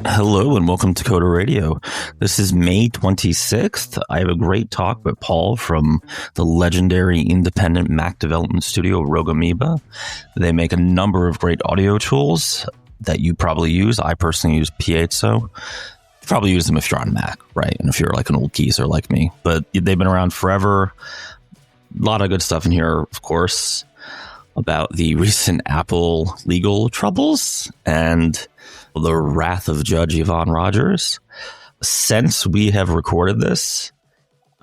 Hello and welcome to Coda Radio. This is May 26th. I have a great talk with Paul from the legendary independent Mac development studio, Amoeba. They make a number of great audio tools that you probably use. I personally use Piezo. You probably use them if you're on Mac, right? And if you're like an old geezer like me. But they've been around forever. A lot of good stuff in here, of course, about the recent Apple legal troubles and the wrath of Judge Yvonne Rogers. Since we have recorded this,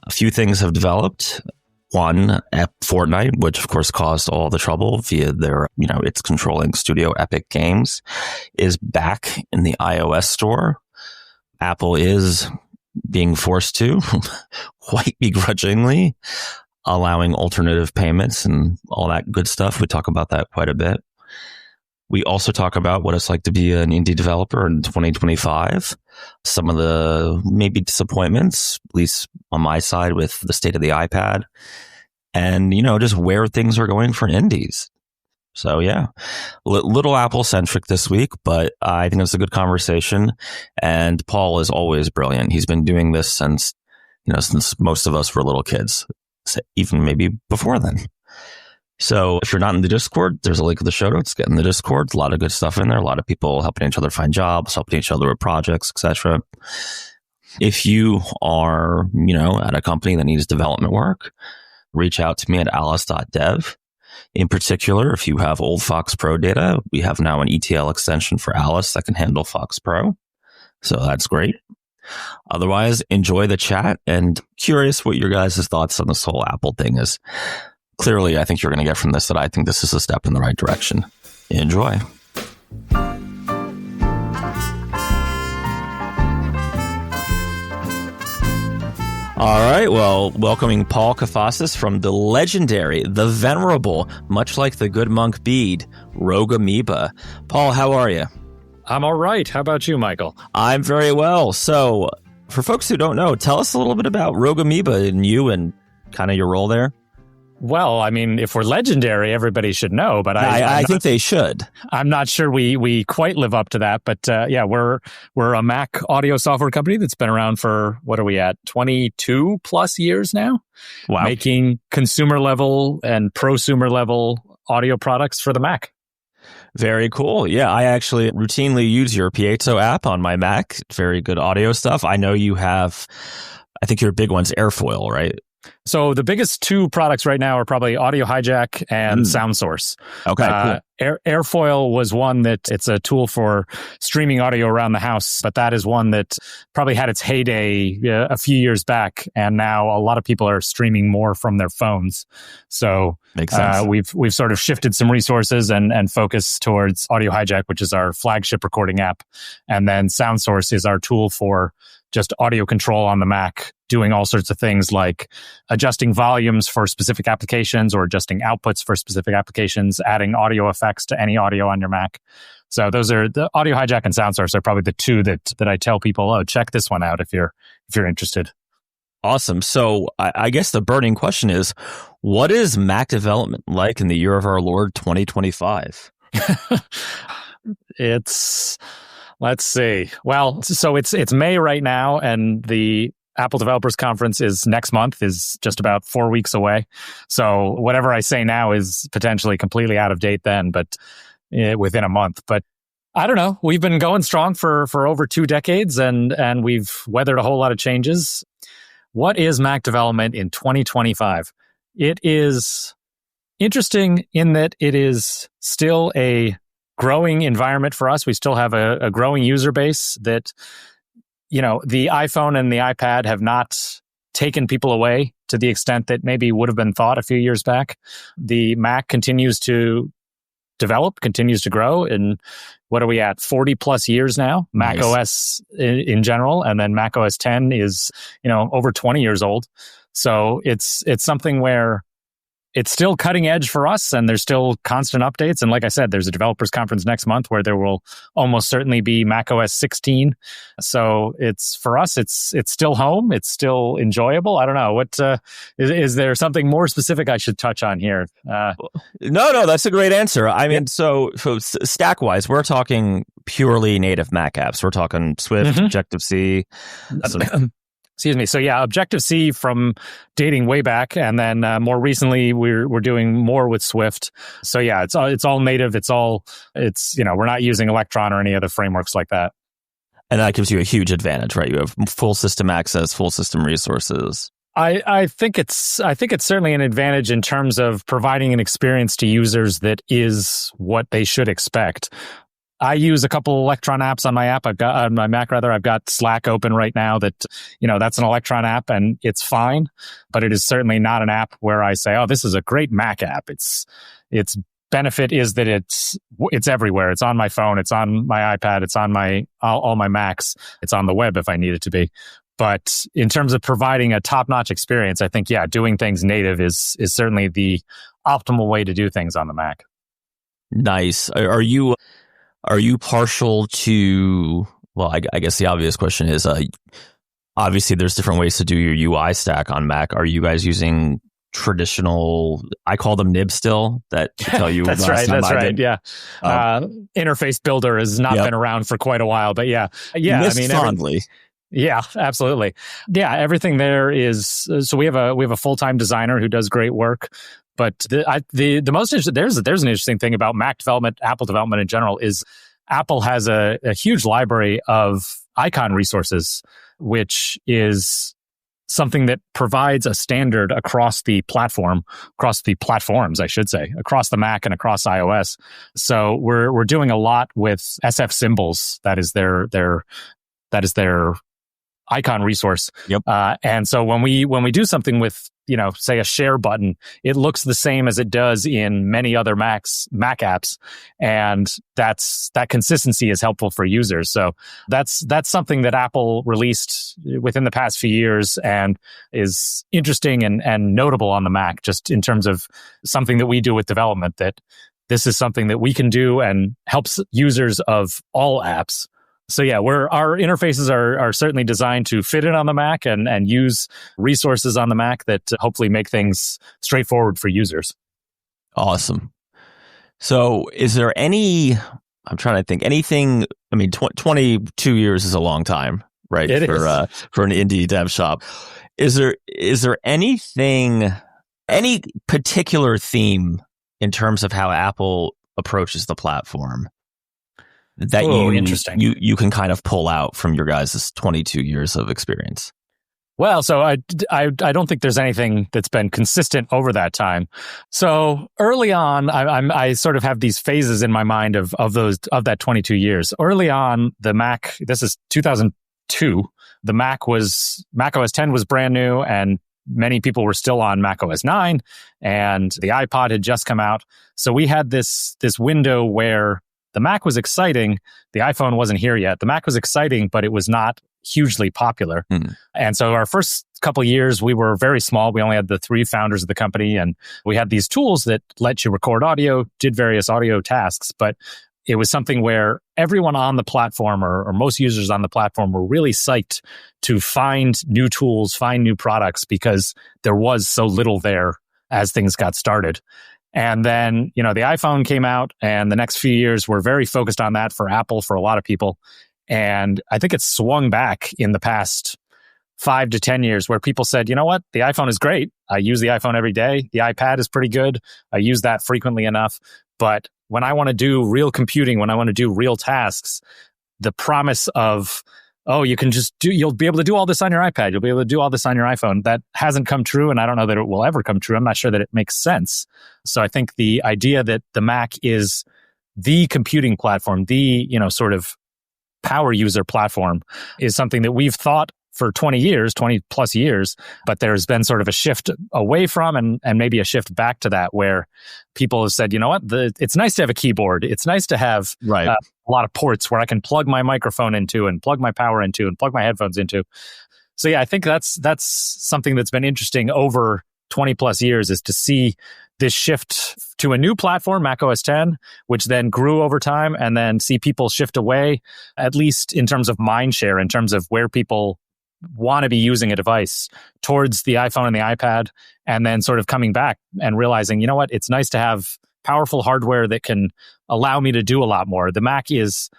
a few things have developed. One, Fortnite, which of course caused all the trouble via their, its controlling studio, Epic Games, is back in the iOS store. Apple is being forced to, quite begrudgingly, allowing alternative payments and all that good stuff. We talk about that quite a bit. We also talk about what it's like to be an indie developer in 2025. Some of the maybe disappointments, at least on my side, with the state of the iPad. And, just where things are going for indies. So, yeah, little Apple-centric this week, but I think it's a good conversation. And Paul is always brilliant. He's been doing this since most of us were little kids, even maybe before then. So if you're not in the Discord, there's a link in the show notes. Get in the Discord. A lot of good stuff in there. A lot of people helping each other find jobs, helping each other with projects, etc. If you are, at a company that needs development work, reach out to me at alice.dev. In particular, if you have old Fox Pro data, we have now an ETL extension for Alice that can handle Fox Pro. So that's great. Otherwise, enjoy the chat, and curious what your guys' thoughts on this whole Apple thing is. Clearly, I think you're going to get from this that I think this is a step in the right direction. Enjoy. All right, well, welcoming Paul Kafasis from the legendary, the venerable, much like the good monk Bede, Rogue Amoeba. Paul, how are you? I'm all right. How about you, Michael? I'm very well. So, for folks who don't know, tell us a little bit about Rogue Amoeba and you and kind of your role there. Well, I mean, if we're legendary, everybody should know, but I think they should. I'm not sure we quite live up to that, but yeah, we're a Mac audio software company that's been around for, what are we at, 22 plus years now? Wow. Making consumer level and prosumer level audio products for the Mac. Very cool. Yeah, I actually routinely use your Piezo app on my Mac. Very good audio stuff. I know you have, I think your big one's Airfoil, right? So the biggest two products right now are probably Audio Hijack and SoundSource. Okay, cool. Airfoil was one that it's a tool for streaming audio around the house, but that is one that probably had its heyday a few years back, and now a lot of people are streaming more from their phones. So makes sense. We've sort of shifted some resources and focus towards Audio Hijack, which is our flagship recording app, and then SoundSource is our tool for just audio control on the Mac, doing all sorts of things like adjusting volumes for specific applications or adjusting outputs for specific applications, adding audio effects to any audio on your Mac. So those are the Audio Hijack and SoundSource are probably the two that I tell people, oh, check this one out if you're interested. Awesome. So I guess the burning question is, what is Mac development like in the year of our Lord 2025? Let's see. Well, so it's May right now, and the Apple Developers Conference is next month, is just about 4 weeks away. So whatever I say now is potentially completely out of date then, but within a month. But I don't know. We've been going strong for over 2 decades, and we've weathered a whole lot of changes. What is Mac development in 2025? It is interesting in that it is still a growing environment for us. We still have a growing user base that, the iPhone and the iPad have not taken people away to the extent that maybe would have been thought a few years back. The Mac continues to develop, continues to grow. And what are we at? 40 plus years now, Nice. Mac OS in general. And then Mac OS 10 is, over 20 years old. So it's something where it's still cutting edge for us, and there's still constant updates. And like I said, there's a developers conference next month where there will almost certainly be macOS 16. So it's for us, it's still home. It's still enjoyable. I don't know what is there something more specific I should touch on here? No, that's a great answer. I mean, so stack wise, we're talking purely native Mac apps. We're talking Swift, Objective-C. Excuse me. So yeah, Objective-C from dating way back, and then more recently we're doing more with Swift. So yeah, it's all native. It's we're not using Electron or any other frameworks like that. And that gives you a huge advantage, right? You have full system access, full system resources. I think it's certainly an advantage in terms of providing an experience to users that is what they should expect. I use a couple Electron apps on my app. I've got on my Mac rather. I've got Slack open right now. That's an Electron app, and it's fine. But it is certainly not an app where I say, "Oh, this is a great Mac app." Its benefit is that it's everywhere. It's on my phone. It's on my iPad. It's on all my Macs. It's on the web if I need it to be. But in terms of providing a top-notch experience, I think doing things native is certainly the optimal way to do things on the Mac. Nice. Are you partial to, well, I guess the obvious question is, obviously there's different ways to do your UI stack on Mac. Are you guys using traditional, I call them nib still, that tell you That's right, yeah. Interface Builder has not been around for quite a while, but yeah. Fondly. Yeah, absolutely. Yeah, everything there is, so we have a full-time designer who does great work. But the most interesting, there's an interesting thing about Mac development, Apple development in general, is Apple has a huge library of icon resources, which is something that provides a standard across the platforms, I should say, across the Mac and across iOS. So we're doing a lot with SF symbols. That is their icon resource. Yep. And so when we do something with, say a share button, it looks the same as it does in many other Mac apps. And that consistency is helpful for users. So that's something that Apple released within the past few years and is interesting and notable on the Mac, just in terms of something that we do with development, that this is something that we can do and helps users of all apps. So yeah, our interfaces are certainly designed to fit in on the Mac and use resources on the Mac that hopefully make things straightforward for users. Awesome. So is there I'm trying to think, anything, I mean, 22 years is a long time, right? For an indie dev shop. Is there anything, any particular theme in terms of how Apple approaches the platform that you can kind of pull out from your guys' 22 years of experience? Well, so I don't think there's anything that's been consistent over that time. So early on, I sort of have these phases in my mind of that 22 years. Early on, the Mac, this is 2002, the Mac OS 10 was brand new, and many people were still on Mac OS 9, and the iPod had just come out. So we had this window where the Mac was exciting. The iPhone wasn't here yet. The Mac was exciting, but it was not hugely popular. And so our first couple of years, we were very small. We only had the 3 founders of the company, and we had these tools that let you record audio, did various audio tasks. But it was something where everyone on the platform, or most users on the platform, were really psyched to find new tools, find new products, because there was so little there as things got started. And then, the iPhone came out, and the next few years were very focused on that for Apple, for a lot of people. And I think it's swung back in the past 5 to 10 years, where people said, you know what, the iPhone is great. I use the iPhone every day. The iPad is pretty good. I use that frequently enough. But when I want to do real computing, when I want to do real tasks, the promise of, you'll be able to do all this on your iPad, you'll be able to do all this on your iPhone, that hasn't come true, and I don't know that it will ever come true. I'm not sure that it makes sense. So I think the idea that the Mac is the computing platform, the, sort of power user platform, is something that we've thought for 20 plus years, but there's been sort of a shift away from and maybe a shift back to that, where people have said, you know what, it's nice to have a keyboard. It's nice to have a lot of ports where I can plug my microphone into and plug my power into and plug my headphones into. So yeah, I think that's something that's been interesting over 20 plus years is to see this shift to a new platform, Mac OS X, which then grew over time, and then see people shift away, at least in terms of mind share, in terms of where people want to be using a device, towards the iPhone and the iPad, and then sort of coming back and realizing, you know what, it's nice to have powerful hardware that can allow me to do a lot more. The Mac is,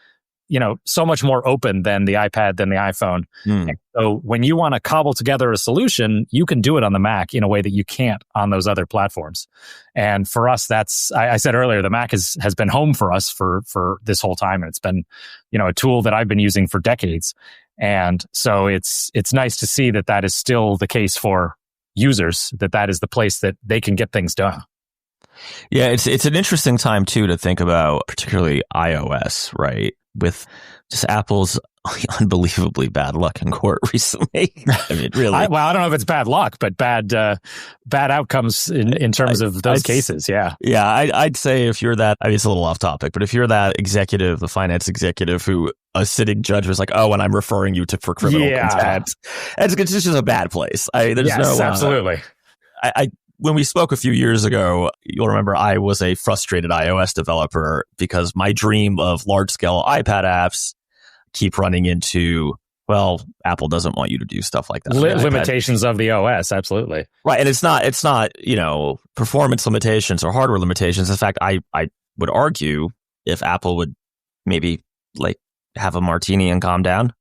so much more open than the iPad, than the iPhone. And so when you want to cobble together a solution, you can do it on the Mac in a way that you can't on those other platforms. And for us, that's, I said earlier, the Mac has been home for us for this whole time. And it's been, a tool that I've been using for decades. And so it's nice to see that is still the case for users, that is the place that they can get things done. Yeah, it's an interesting time too to think about, particularly iOS, right? With just Apple's unbelievably bad luck in court recently. I mean, really. I don't know if it's bad luck, but bad outcomes in terms of those cases. Yeah. Yeah, I'd say if you're that, I mean, it's a little off topic, but if you're that executive, the finance executive who a sitting judge was like, oh, and I'm referring you for criminal contempt, it's just a bad place. Absolutely. When we spoke a few years ago, you'll remember I was a frustrated iOS developer because my dream of large-scale iPad apps keep running into, well, Apple doesn't want you to do stuff like that. Limitations of the OS, absolutely. Right, and it's not performance limitations or hardware limitations. In fact, I would argue if Apple would maybe have a martini and calm down,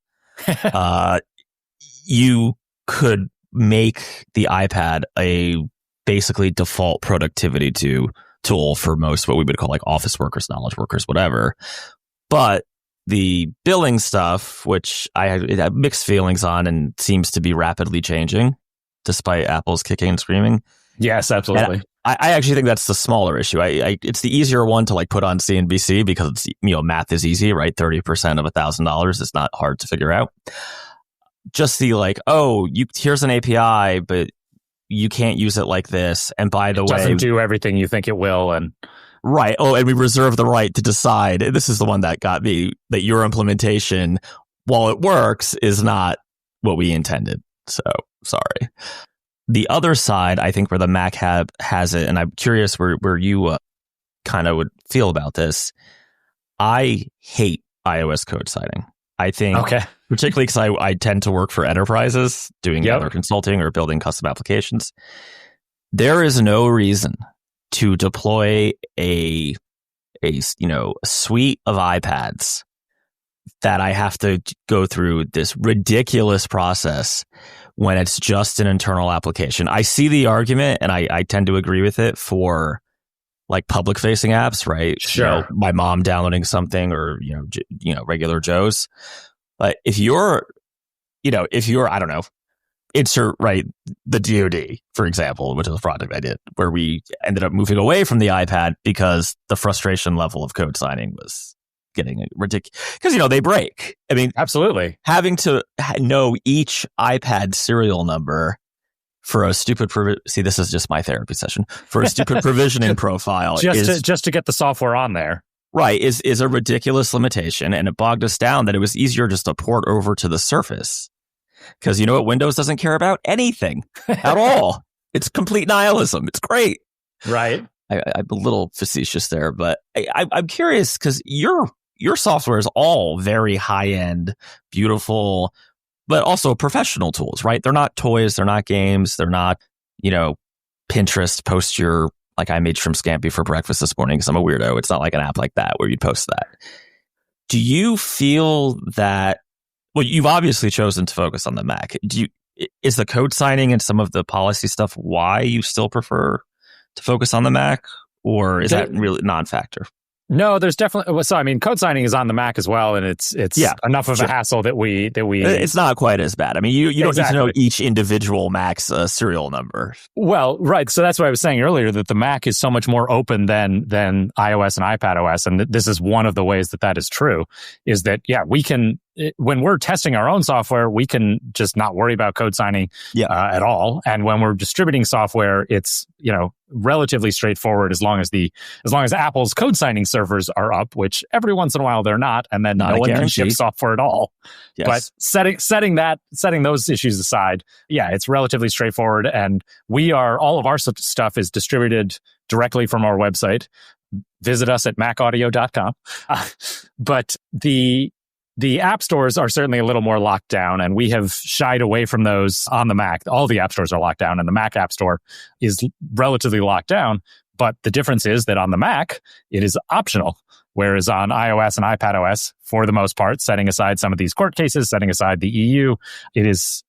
you could make the iPad a basically default productivity tool for most what we would call office workers, knowledge workers, whatever. But the billing stuff, which I have mixed feelings on and seems to be rapidly changing, despite Apple's kicking and screaming. Yes, absolutely. I actually think that's the smaller issue. It's the easier one to put on CNBC because it's, math is easy, right? 30% of $1,000 is not hard to figure out. Just the here's an API, but you can't use it like this. And by the way, it doesn't do everything you think it will. And right. Oh, and we reserve the right to decide. This is the one that got me, that your implementation, while it works, is not what we intended. So sorry. The other side, I think, where the Mac has it, and I'm curious where you kind of would feel about this. I hate iOS code citing. I think, particularly because I tend to work for enterprises doing either consulting or building custom applications. There is no reason to deploy a suite of iPads that I have to go through this ridiculous process when it's just an internal application. I see the argument, and I tend to agree with it for public facing apps, right? Sure. My mom downloading something, or regular Joe's. But if you're I don't know, insert the DoD, for example, which is a project I did where we ended up moving away from the iPad because the frustration level of code signing was getting ridiculous, because they break. I mean, absolutely, having to know each iPad serial number for a stupid see, this is just my therapy session, for a stupid provisioning profile just to get the software on there, right, is a ridiculous limitation. And it bogged us down that it was easier just to port over to the Surface, because Windows doesn't care about anything at all. It's complete nihilism. It's great, right? I'm a little facetious there, but I'm curious because your software is all very high end, beautiful, but also professional tools, right? They're not toys. They're not games. They're not, Pinterest, post your, I made shrimp scampi for breakfast this morning because I'm a weirdo. It's not like an app like that where you'd post that. Do you feel that, well, you've obviously chosen to focus on the Mac. Is the code signing and some of the policy stuff why you still prefer to focus on the Mac, or is that really non-factor? No, there's definitely. So, I mean, code signing is on the Mac as well, and it's enough of a hassle that we. It's not quite as bad. I mean, you don't need to know each individual Mac's serial number. Well, right. So that's what I was saying earlier, that the Mac is so much more open than iOS and iPadOS, and this is one of the ways that is true. Is that we can when we're testing our own software, we can just not worry about code signing at all. And when we're distributing software, it's relatively straightforward as long as Apple's code signing servers are up, which every once in a while they're not, and then no one can ship software at all. Yes. But setting those issues aside, it's relatively straightforward, and all of our stuff is distributed directly from our website. Visit us at macaudio.com. But the app stores are certainly a little more locked down, and we have shied away from those on the Mac. All the app stores are locked down, and the Mac App Store is relatively locked down. But the difference is that on the Mac, it is optional, whereas on iOS and iPadOS, for the most part, setting aside some of these court cases, setting aside the EU, it is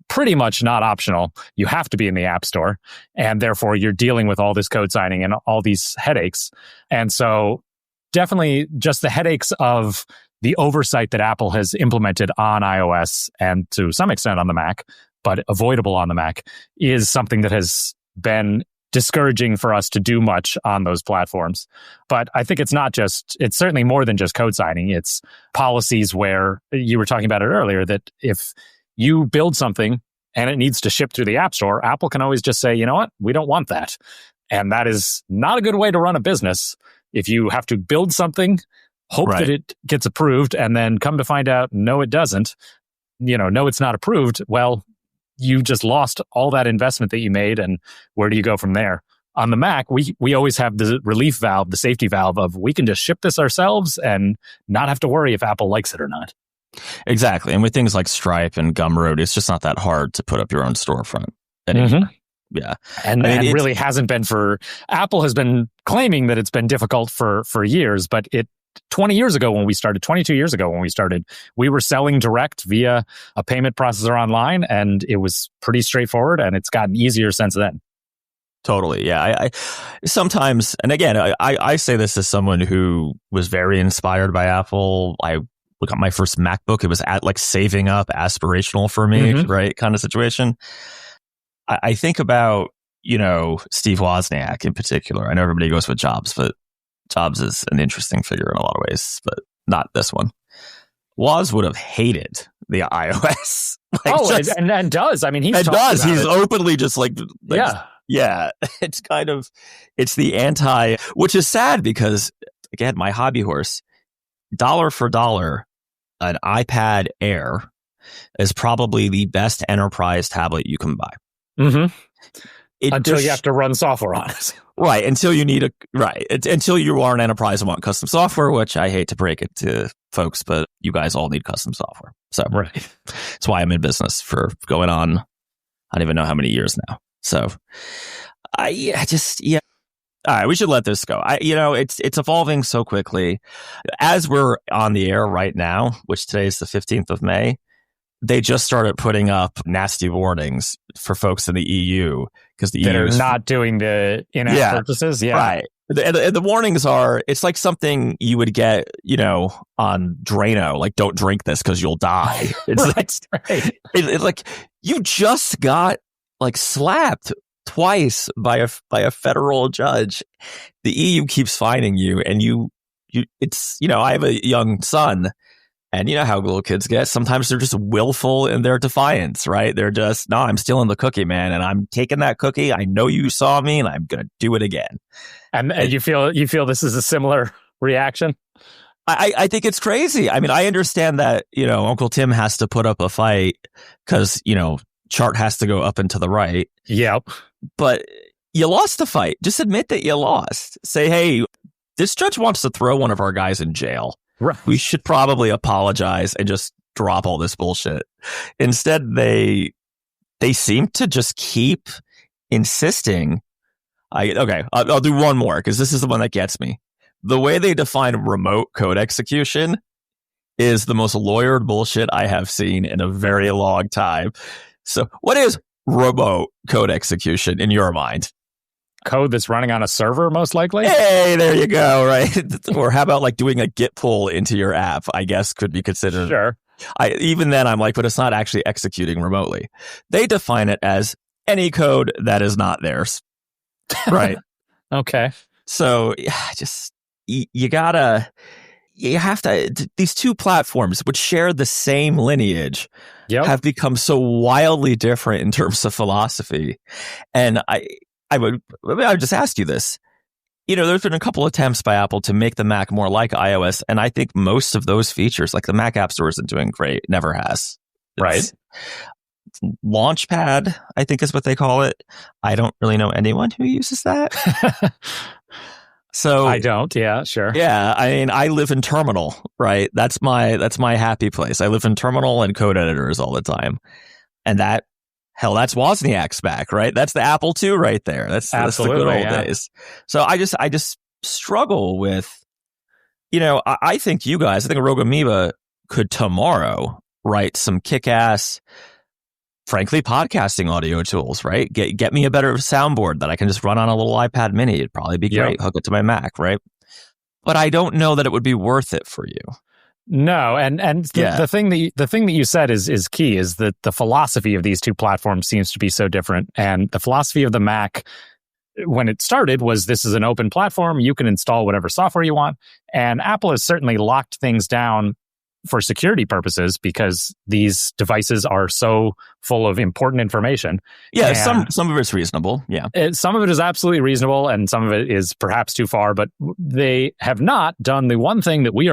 pretty much not optional. You have to be in the App Store, and therefore you're dealing with all this code signing and all these headaches. And so definitely just the headaches of the oversight that Apple has implemented on iOS and to some extent on the Mac, but avoidable on the Mac, is something that has been discouraging for us to do much on those platforms. But I think it's certainly more than just code signing. It's policies where you were talking about it earlier, that if you build something and it needs to ship through the App Store, Apple can always just say, you know what, we don't want that. And that is not a good way to run a business. If you have to build something, hope that it gets approved, and then come to find out, no, it doesn't. No, it's not approved. Well, you just lost all that investment that you made, and where do you go from there? On the Mac, we always have the relief valve, the safety valve of we can just ship this ourselves and not have to worry if Apple likes it or not. Exactly. And with things like Stripe and Gumroad, it's just not that hard to put up your own storefront anymore. Mm-hmm. Yeah. And it really hasn't been Apple has been claiming that it's been difficult for years, but 22 years ago when we started, we were selling direct via a payment processor online, and it was pretty straightforward, and it's gotten easier since then. Totally. Yeah. I sometimes, and again, I say this as someone who was very inspired by Apple. I got my first MacBook. It was saving up, aspirational for me, right? Kind of situation. I think about, Steve Wozniak in particular. I know everybody goes with Jobs, but Jobs is an interesting figure in a lot of ways, but not this one. Woz would have hated the iOS. And does. I mean, he's openly just yeah. It's the anti, which is sad because, again, my hobby horse, dollar for dollar, an iPad Air is probably the best enterprise tablet you can buy. Mm-hmm. Until you have to run software on it. Right. Until you are an enterprise and want custom software, which I hate to break it to folks, but you guys all need custom software. So that's why I'm in business for going on, I don't even know how many years now. So all right, we should let this go. It's evolving so quickly. As we're on the air right now, which today is the 15th of May, they just started putting up nasty warnings for folks in the EU because the EU are not doing the in-app purchases. Yeah, right. The warnings are, it's like something you would get, on Drano, like, don't drink this because you'll die. It's right. It's like you just got slapped twice by a federal judge. The EU keeps fining you, and I have a young son. And you know how little kids get. Sometimes they're just willful in their defiance, right? They're just, no, I'm stealing the cookie, man. And I'm taking that cookie. I know you saw me, and I'm going to do it again. And you feel this is a similar reaction? I think it's crazy. I mean, I understand that, Uncle Tim has to put up a fight because, chart has to go up and to the right. Yep. But you lost the fight. Just admit that you lost. Say, hey, this judge wants to throw one of our guys in jail. Right. We should probably apologize and just drop all this bullshit. Instead, they seem to just keep insisting. I'll do one more because this is the one that gets me. The way they define remote code execution is the most lawyered bullshit I have seen in a very long time. So what is remote code execution in your mind? Code that's running on a server, most likely. Hey, there you go. Right. Or how about doing a git pull into your app? I guess could be considered. Sure. Even then I'm but it's not actually executing remotely. They define it as any code that is not theirs. Right. Okay. So just, you gotta, you have to, these two platforms, which share the same lineage, have become so wildly different in terms of philosophy. And I would just ask you this. There's been a couple attempts by Apple to make the Mac more like iOS, and I think most of those features, like the Mac App Store, isn't doing great. Never has. Right. Launchpad, I think is what they call it. I don't really know anyone who uses that. So I don't. Yeah, sure. Yeah, I mean, I live in Terminal, right? That's my happy place. I live in Terminal and code editors all the time, and that's Wozniak's back, right? That's the Apple II right there. That's the good old days. So I just struggle with, I think Rogue Amoeba could tomorrow write some kick-ass, frankly, podcasting audio tools, right? Get me a better soundboard that I can just run on a little iPad mini. It'd probably be great. Hook it to my Mac, right? But I don't know that it would be worth it for you. No, and the thing that you said is key, is that the philosophy of these two platforms seems to be so different. And the philosophy of the Mac, when it started, was this is an open platform. You can install whatever software you want. And Apple has certainly locked things down for security purposes because these devices are so full of important information. Yeah, and some of it's reasonable. Yeah. Some of it is absolutely reasonable and some of it is perhaps too far, but they have not done the one thing that we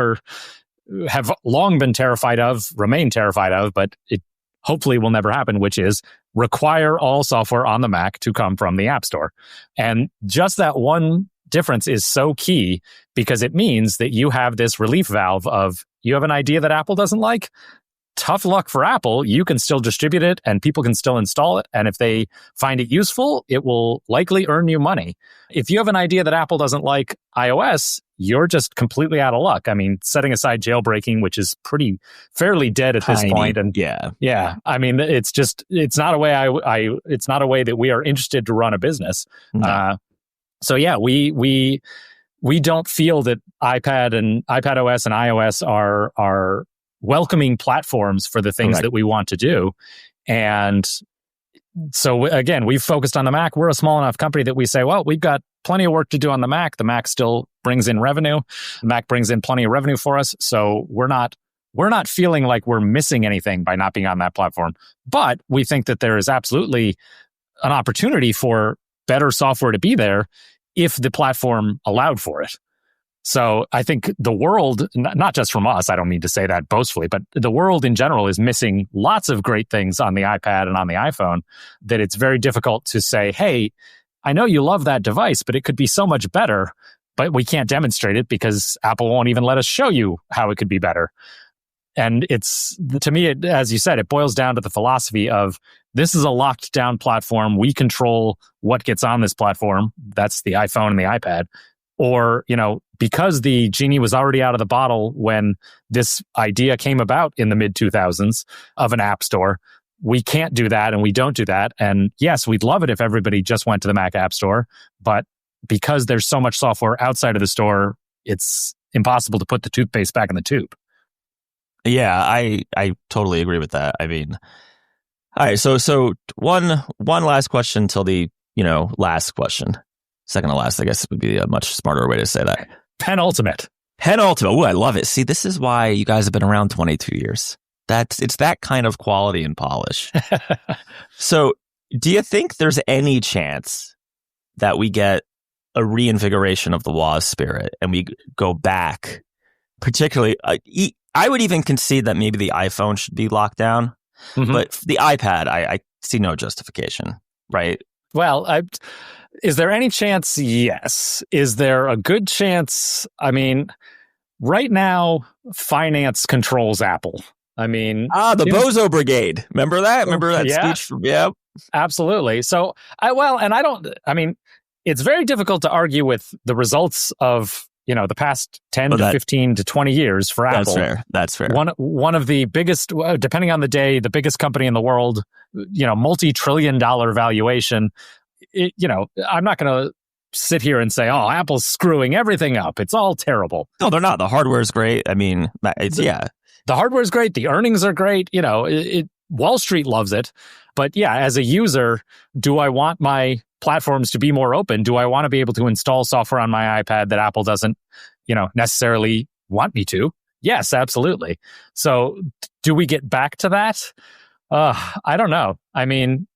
have long been terrified of, remain terrified of, but it hopefully will never happen, which is require all software on the Mac to come from the App Store. And just that one difference is so key because it means that you have this relief valve of, you have an idea that Apple doesn't like? Tough luck for Apple. You can still distribute it and people can still install it. And if they find it useful, it will likely earn you money. If you have an idea that Apple doesn't like iOS, you're just completely out of luck. I mean, setting aside jailbreaking, which is fairly dead at this point. And yeah. I mean, it's not a way it's not a way that we are interested to run a business. No. So yeah, we don't feel that iPad and iPadOS and iOS are welcoming platforms for the things that we want to do. And so again, we've focused on the Mac. We're a small enough company that we say, well, we've got plenty of work to do on the Mac. The Mac still brings in revenue. The Mac brings in plenty of revenue for us. So we're not feeling like we're missing anything by not being on that platform. But we think that there is absolutely an opportunity for better software to be there if the platform allowed for it. So I think the world, not just from us, I don't mean to say that boastfully, but the world in general is missing lots of great things on the iPad and on the iPhone that it's very difficult to say, hey, I know you love that device, but it could be so much better, but we can't demonstrate it because Apple won't even let us show you how it could be better. And to me, as you said, it boils down to the philosophy of this is a locked down platform. We control what gets on this platform. That's the iPhone and the iPad. Or, because the genie was already out of the bottle when this idea came about in the mid-2000s of an app store, we can't do that and we don't do that. And yes, we'd love it if everybody just went to the Mac App Store. But because there's so much software outside of the store, it's impossible to put the toothpaste back in the tube. Yeah, I totally agree with that. I mean, all right, so one last question till the, last question. Second to last, I guess, would be a much smarter way to say that. Penultimate. Oh, I love it. See, this is why you guys have been around 22 years. It's that kind of quality and polish. So do you think there's any chance that we get a reinvigoration of the Woz spirit and we go back, particularly, I would even concede that maybe the iPhone should be locked down, but the iPad, I see no justification, right? Well, is there any chance? Yes. Is there a good chance? I mean, right now, finance controls Apple. I mean... the Bozo Brigade. Remember that? Remember that speech? Yeah. Absolutely. So, it's very difficult to argue with the results of, the past 10 to 15 to 20 years for Apple. That's fair. One of the biggest, depending on the day, the biggest company in the world, multi-trillion-dollar valuation. I'm not going to sit here and say, oh, Apple's screwing everything up. It's all terrible. No, they're not. The hardware's great. I mean, the hardware's great. The earnings are great. Wall Street loves it. But yeah, as a user, do I want my platforms to be more open? Do I want to be able to install software on my iPad that Apple doesn't, necessarily want me to. Yes, absolutely. So do we get back to that? I don't know. I mean,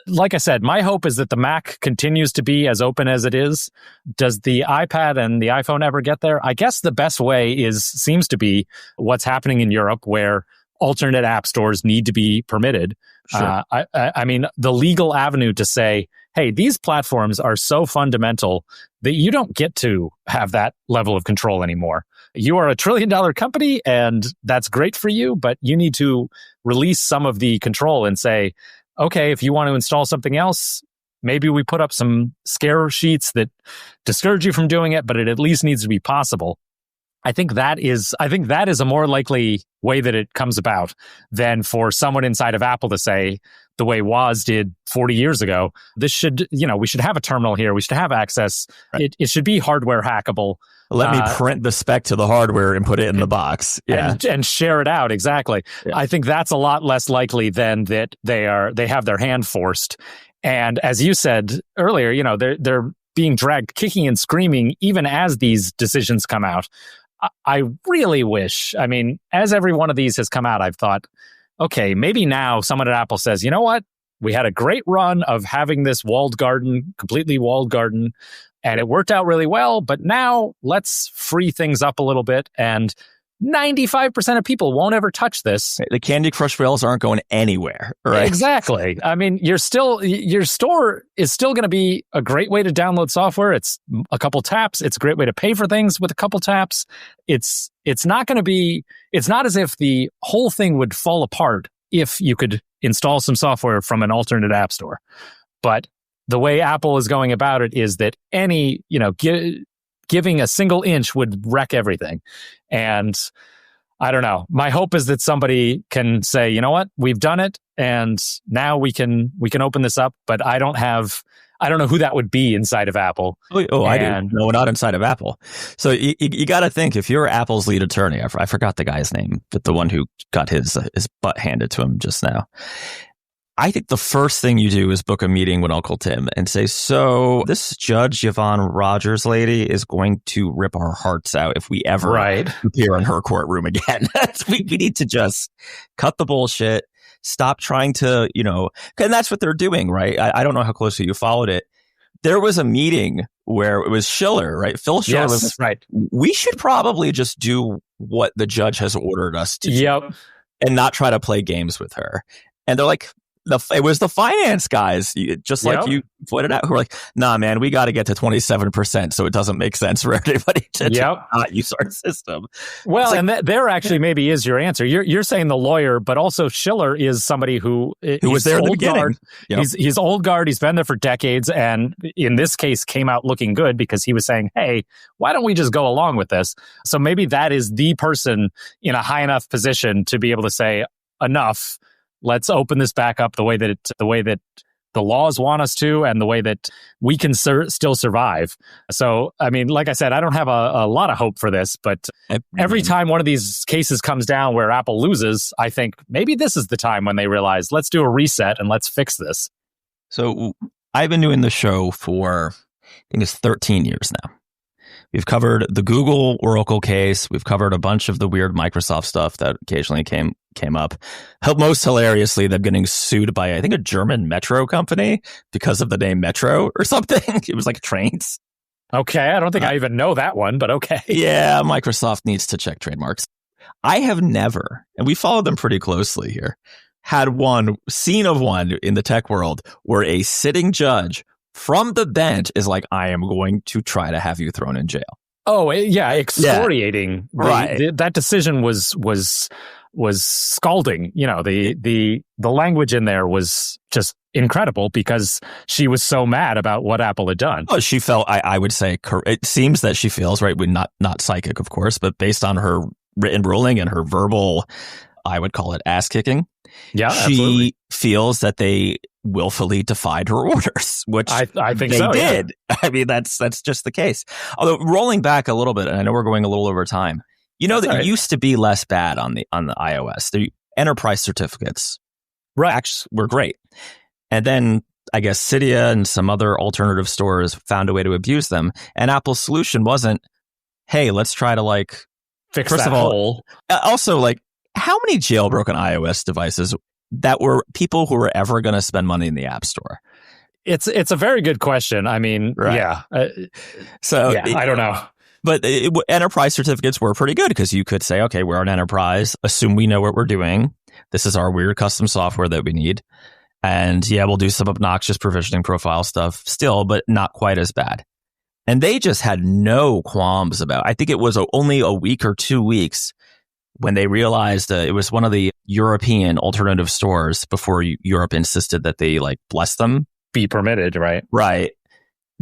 like I said, my hope is that the Mac continues to be as open as it is. Does the iPad and the iPhone ever get there? I guess the best way seems to be what's happening in Europe, where alternate app stores need to be permitted. Sure. I mean, the legal avenue to say, hey, these platforms are so fundamental that you don't get to have that level of control anymore. You are a $1 trillion company, and that's great for you, but you need to release some of the control and say, okay, if you want to install something else, maybe we put up some scare sheets that discourage you from doing it, but it at least needs to be possible. I think that is a more likely way that it comes about than for someone inside of Apple to say, the way Woz did 40 years ago, we should have a terminal here. We should have access. Right. It should be hardware hackable. Let me print the spec to the hardware and put it in the box. Yeah. And share it out. Exactly. Yeah. I think that's a lot less likely than that they have their hand forced. And as you said earlier, they're being dragged kicking and screaming even as these decisions come out. I really wish, as every one of these has come out, I've thought, okay, maybe now someone at Apple says, you know what? We had a great run of having this completely walled garden, and it worked out really well, but now let's free things up a little bit, and 95% of people won't ever touch this. The Candy Crush rails aren't going anywhere, right? Exactly. Your store is still going to be a great way to download software. It's a couple taps. It's a great way to pay for things with a couple taps. It's not as if the whole thing would fall apart if you could install some software from an alternate app store. But the way Apple is going about it is that giving a single inch would wreck everything. And I don't know. My hope is that somebody can say, you know what, we've done it, and now we can open this up. But I don't know who that would be inside of Apple. I do. No, not inside of Apple. So you got to think, if you're Apple's lead attorney, I forgot the guy's name, but the one who got his butt handed to him just now. I think the first thing you do is book a meeting with Uncle Tim and say, so this Judge Yvonne Rogers lady is going to rip our hearts out if we ever appear in her courtroom again. we need to just cut the bullshit, stop trying to, and that's what they're doing, right? I don't know how closely you followed it. There was a meeting where it was Schiller, right? Phil Schiller was right. We should probably just do what the judge has ordered us to do and not try to play games with her. And they're like, it was the finance guys, just like you pointed out, who were like, nah, man, we got to get to 27%, so it doesn't make sense for everybody to not use our system. Well, and there actually maybe is your answer. You're saying the lawyer, but also Schiller is somebody who was there in the beginning. Yep. He's old guard. He's been there for decades, and in this case came out looking good because he was saying, hey, why don't we just go along with this? So maybe that is the person in a high enough position to be able to say, enough. Let's open this back up the way that the laws want us to, and the way that we can still survive. So, like I said, I don't have a lot of hope for this, but every time one of these cases comes down where Apple loses, I think maybe this is the time when they realize, let's do a reset and let's fix this. So I've been doing the show for, I think it's 13 years now. We've covered the Google Oracle case. We've covered a bunch of the weird Microsoft stuff that occasionally came up. Most hilariously, them getting sued by, I think, a German metro company because of the name Metro or something. It was like trains. Okay, I don't think I even know that one, but okay. Yeah, Microsoft needs to check trademarks. I have never, and we followed them pretty closely here, had seen one in the tech world where a sitting judge from the bench is like, I am going to try to have you thrown in jail. Oh, yeah, excoriating. Yeah. Right. That decision was scalding. The language in there was just incredible because she was so mad about what Apple had done. Well, she felt, I would say, it seems that she feels, right, not psychic, of course, but based on her written ruling and her verbal, I would call it ass kicking. Yeah, she absolutely. feels that they willfully defied her orders, which I think they so, did. Yeah. That's just the case. Although rolling back a little bit, and I know we're going a little over time, it used to be less bad on the iOS. The enterprise certificates were great. And then I guess Cydia and some other alternative stores found a way to abuse them. And Apple's solution wasn't, hey, let's try to fix First that of all, hole. Also, like, how many jailbroken iOS devices that were people who were ever going to spend money in the App Store? It's a very good question. I mean, Right. yeah. I don't know. But enterprise certificates were pretty good because you could say, okay, we're an enterprise. Assume we know what we're doing. This is our weird custom software that we need. And yeah, we'll do some obnoxious provisioning profile stuff still, but not quite as bad. And they just had no qualms about it. I think it was only a week or 2 weeks when they realized it was one of the European alternative stores before Europe insisted that they like bless them. Be permitted, right? Right.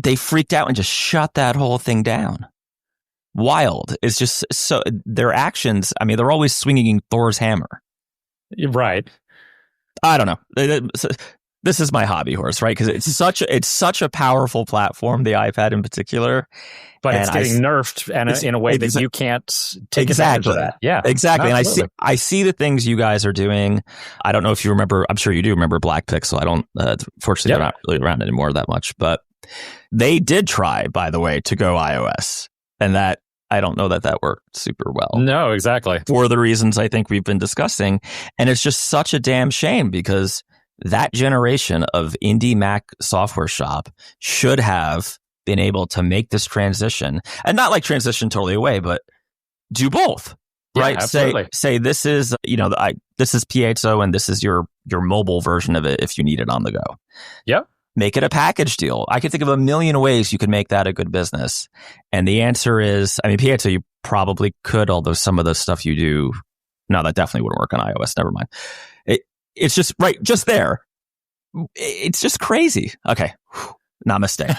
They freaked out and just shut that whole thing down. Wild. It's just so their actions. I mean, they're always swinging Thor's hammer. Right. I don't know. This is my hobby horse, right? Because it's such a powerful platform, the iPad in particular. But it's getting nerfed in a way that you can't take advantage of that. Yeah, exactly. Absolutely. And I see the things you guys are doing. I don't know if you remember. I'm sure you do remember Black Pixel. I don't. Fortunately, they're not really around anymore that much. But they did try, by the way, to go iOS, and that I don't know that worked super well. No, exactly. For the reasons I think we've been discussing, and it's just such a damn shame because that generation of indie Mac software shop should have been able to make this transition, and not like transition totally away, but do both, right? Absolutely. Say this is, this is Piezo and this is your mobile version of it if you need it on the go. Yep. Make it a package deal. I can think of a million ways you could make that a good business. And the answer is, I mean, Piezo, you probably could, although some of the stuff you do, no, that definitely wouldn't work on iOS. Never mind. It's just right, just there. It's just crazy. Okay. Namaste.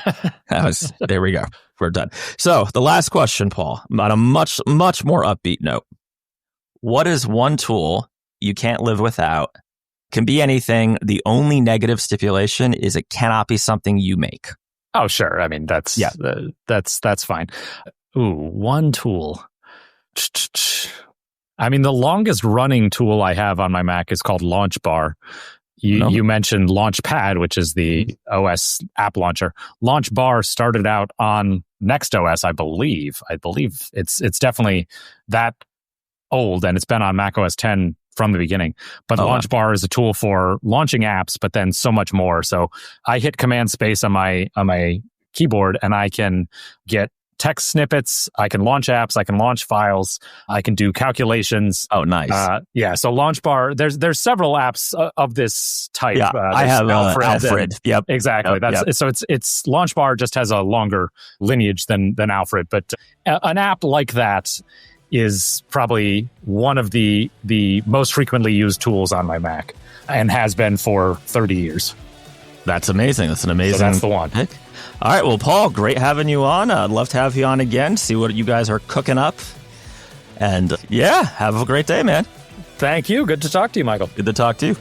There we go. We're done. So the last question, Paul, on a much, much more upbeat note. What is one tool you can't live without? Can be anything. The only negative stipulation is it cannot be something you make. Oh, sure. I mean, that's fine. Ooh, one tool. I mean, the longest running tool I have on my Mac is called Launch Bar. You mentioned Launchpad, which is the OS app launcher. Launch Bar started out on NextOS, I believe. I believe it's definitely that old, and it's been on Mac OS 10 from the beginning. But Launch Bar is a tool for launching apps, but then so much more. So I hit Command Space on my keyboard, and I can get text snippets, I can launch apps, I can launch files, I can do calculations. Oh, nice. So Launch Bar, there's several apps of this type. Yeah, I have Alfred. Yep. Exactly. So it's Launch Bar just has a longer lineage than Alfred, but an app like that is probably one of the most frequently used tools on my Mac and has been for 30 years. That's amazing. That's an amazing. So that's the one. Pick. All right. Well, Paul, great having you on. I'd love to have you on again, see what you guys are cooking up. And yeah, have a great day, man. Thank you. Good to talk to you, Michael. Good to talk to you.